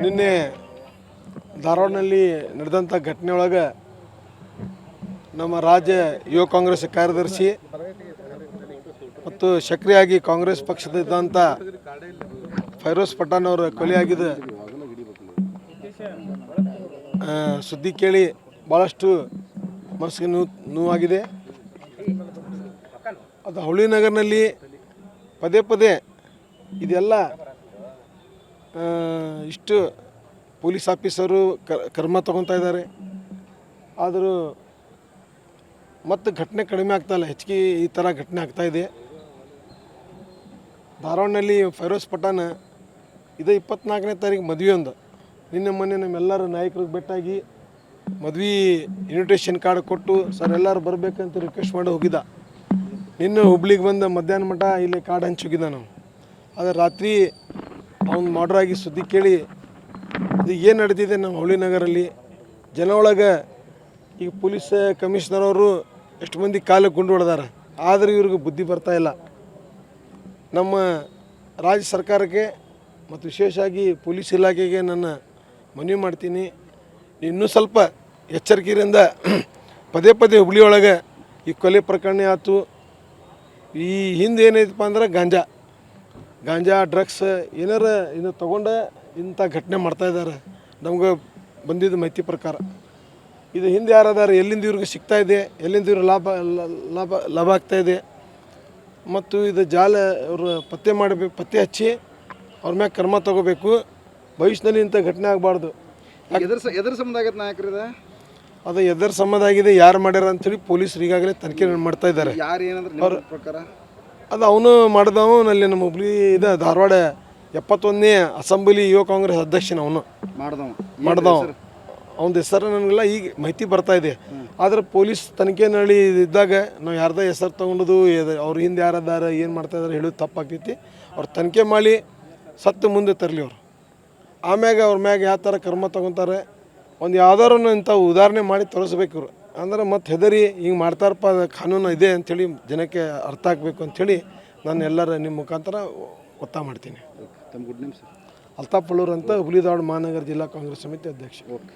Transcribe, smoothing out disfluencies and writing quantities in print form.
ನಿನ್ನೆ ಧಾರವಾಡನಲ್ಲಿ ನಡೆದಂಥ ಘಟನೆಯೊಳಗೆ ನಮ್ಮ ರಾಜ್ಯ ಯುವ ಕಾಂಗ್ರೆಸ್ ಕಾರ್ಯದರ್ಶಿ ಮತ್ತು ಸಕ್ರಿಯಾಗಿ ಕಾಂಗ್ರೆಸ್ ಪಕ್ಷದಿದ್ದಂಥ ಫೈರೋಜ್ ಪಠಾಣ್ ಅವರು ಕೊಲೆಯಾಗಿದ್ದ ಸುದ್ದಿ ಕೇಳಿ ಭಾಳಷ್ಟು ಮನಸ್ಸಿಗೆ ನೋವಾಗಿದೆ. ಅದು ಹೌಳಿ ನಗರ್ನಲ್ಲಿ ಪದೇ ಪದೇ ಇದೆಲ್ಲ ಇಷ್ಟು ಪೊಲೀಸ್ ಆಫೀಸರು ಕ್ರಮ ತಗೊತಾ ಇದ್ದಾರೆ. ಆದರೂ ಮತ್ತು ಘಟನೆ ಕಡಿಮೆ ಆಗ್ತಾಯಿಲ್ಲ, ಹೆಚ್ಚಿಗೆ ಈ ಥರ ಘಟನೆ ಆಗ್ತಾಯಿದೆ. ಧಾರವಾಡನಲ್ಲಿ ಫೈರೋಜ್ ಪಠಾಣ್ ಇದು 24ನೇ ತಾರೀಕು ಮದುವೆ ಒಂದು ನಿನ್ನೆ ಮೊನ್ನೆ ನಮ್ಮೆಲ್ಲರ ನಾಯಕರಿಗೆ ಭೇಟಿಯಾಗಿ ಮದುವೆ ಇನ್ವಿಟೇಷನ್ ಕಾರ್ಡ್ ಕೊಟ್ಟು ಸರ್ ಎಲ್ಲರೂ ಬರಬೇಕಂತ ರಿಕ್ವೆಸ್ಟ್ ಮಾಡಿ ಹೋಗಿದ್ದ. ನಿನ್ನೆ ಹುಬ್ಳಿಗೆ ಬಂದು ಮಧ್ಯಾಹ್ನ ಮಠ ಇಲ್ಲಿ ಕಾರ್ಡ್ ಹಂಚೋಗಿದ್ದ ನಾವು. ಆದರೆ ರಾತ್ರಿ ಅವ್ನು ಮಾಡ್ರಾಗಿ ಸುದ್ದಿ ಕೇಳಿ ಇದು ಏನು ನಡೀತಿದೆ ನಮ್ಮ ಹೌಳಿ ನಗರಲ್ಲಿ ಜನ ಒಳಗೆ. ಈಗ ಪೊಲೀಸ್ ಕಮಿಷನರ್ ಅವರು ಎಷ್ಟು ಮಂದಿ ಕಾಲಿಗೆ ಗುಂಡು ಹೊಡೆದಾರ, ಆದರೆ ಇವ್ರಿಗೆ ಬುದ್ಧಿ ಬರ್ತಾಯಿಲ್ಲ. ನಮ್ಮ ರಾಜ್ಯ ಸರ್ಕಾರಕ್ಕೆ ಮತ್ತು ವಿಶೇಷವಾಗಿ ಪೊಲೀಸ್ ಇಲಾಖೆಗೆ ನನ್ನ ಮನವಿ ಮಾಡ್ತೀನಿ, ಇನ್ನೂ ಸ್ವಲ್ಪ ಎಚ್ಚರಿಕೆಯಿಂದ ಪದೇ ಪದೇ ಹುಬ್ಳಿ ಒಳಗೆ ಈ ಕೊಲೆ ಪ್ರಕರಣ ಆಯ್ತು. ಈ ಹಿಂದೆ ಏನೈತಪ್ಪ ಅಂದ್ರೆ ಗಾಂಜಾ ಡ್ರಗ್ಸ್ ಏನಾರ ಇನ್ನು ತೊಗೊಂಡು ಇಂಥ ಘಟನೆ ಮಾಡ್ತಾಯಿದ್ದಾರೆ. ನಮ್ಗೆ ಬಂದಿದ್ದ ಮಾಹಿತಿ ಪ್ರಕಾರ ಇದು ಹಿಂದೆ ಯಾರದಾರೆ, ಎಲ್ಲಿಂದ ಇವ್ರಿಗೆ ಸಿಗ್ತಾಯಿದೆ, ಎಲ್ಲಿಂದ ಇವ್ರಿಗೆ ಲಾಭ ಆಗ್ತಾಯಿದೆ. ಮತ್ತು ಇದು ಜಾಲ ಅವರು ಪತ್ತೆ ಹಚ್ಚಿ ಅವ್ರ ಮ್ಯಾಗ ಕ್ರಮ ತಗೋಬೇಕು. ಭವಿಷ್ಯದಲ್ಲಿ ಇಂಥ ಘಟನೆ ಆಗಬಾರ್ದು. ಎದುರು ಸಂಬಂಧ ನಾಯಕರಿದೆ ಅದು ಎದರ ಸಂಬಂಧ ಆಗಿದೆ, ಯಾರು ಮಾಡ್ಯಾರ ಅಂಥೇಳಿ ಪೊಲೀಸರು ಈಗಾಗಲೇ ತನಿಖೆ ಮಾಡ್ತಾ ಇದ್ದಾರೆ. ಯಾರು ಏನಂದ್ರೆ ಪ್ರಕಾರ ಅದು ಅವನು ಮಾಡಿದವ ಅಲ್ಲಿ ನಮ್ಮ ಹುಬ್ಳಿ ಇದು ಧಾರವಾಡ 71ನೇ ಅಸೆಂಬ್ಲಿ ಯುವ ಕಾಂಗ್ರೆಸ್ ಅಧ್ಯಕ್ಷನ ಅವನು ಮಾಡ್ದವ. ಅವನ ಹೆಸರು ನನಗೆಲ್ಲ ಈಗ ಮಾಹಿತಿ ಬರ್ತಾ ಇದೆ. ಆದರೆ ಪೊಲೀಸ್ ತನಿಖೆನಲ್ಲಿ ಇದ್ದಾಗ ನಾವು ಯಾರ್ದ ಹೆಸರು ತೊಗೊಂಡದು ಅವ್ರ ಹಿಂದೆ ಯಾರದಾರ ಏನು ಮಾಡ್ತಾಯಿದ್ದಾರೆ ಹೇಳೋದು ತಪ್ಪಾಗ್ತೈತಿ. ಅವ್ರು ತನಿಖೆ ಮಾಡಿ ಸತ್ತು ಮುಂದೆ ತರಲಿ ಅವರು. ಆಮ್ಯಾಗ ಅವ್ರ ಮ್ಯಾಗ ಯಾವ ಥರ ಕ್ರಮ ತೊಗೊತಾರೆ ಒಂದು ಯಾವ್ದಾರು ಇಂಥ ಉದಾಹರಣೆ ಮಾಡಿ ತೋರಿಸ್ಬೇಕು ಇವರು. ಅಂದ್ರೆ ಮತ್ತೆ ಹೆದರಿ ಹಿಂಗೆ ಮಾಡ್ತಾರಪ್ಪ ಕಾನೂನು ಇದೆ ಅಂಥೇಳಿ ಜನಕ್ಕೆ ಅರ್ಥ ಆಗಬೇಕು ಅಂಥೇಳಿ ನಾನು ಎಲ್ಲರ ನಿಮ್ಮ ಮುಖಾಂತರ ಒತ್ತಾಯ ಮಾಡ್ತೀನಿ. ತಮ್ಮ ಗುಡ್ ನೇಮ್ ಸರ್? ಅಲ್ತಾಫ್ ಪಳ್ಳೂರ್ ಅಂತ ಹುಬ್ಳಿ ಧಾರವಾಡ ಮಹಾನಗರ ಜಿಲ್ಲಾ ಕಾಂಗ್ರೆಸ್ ಸಮಿತಿ ಅಧ್ಯಕ್ಷ. ಓಕೆ.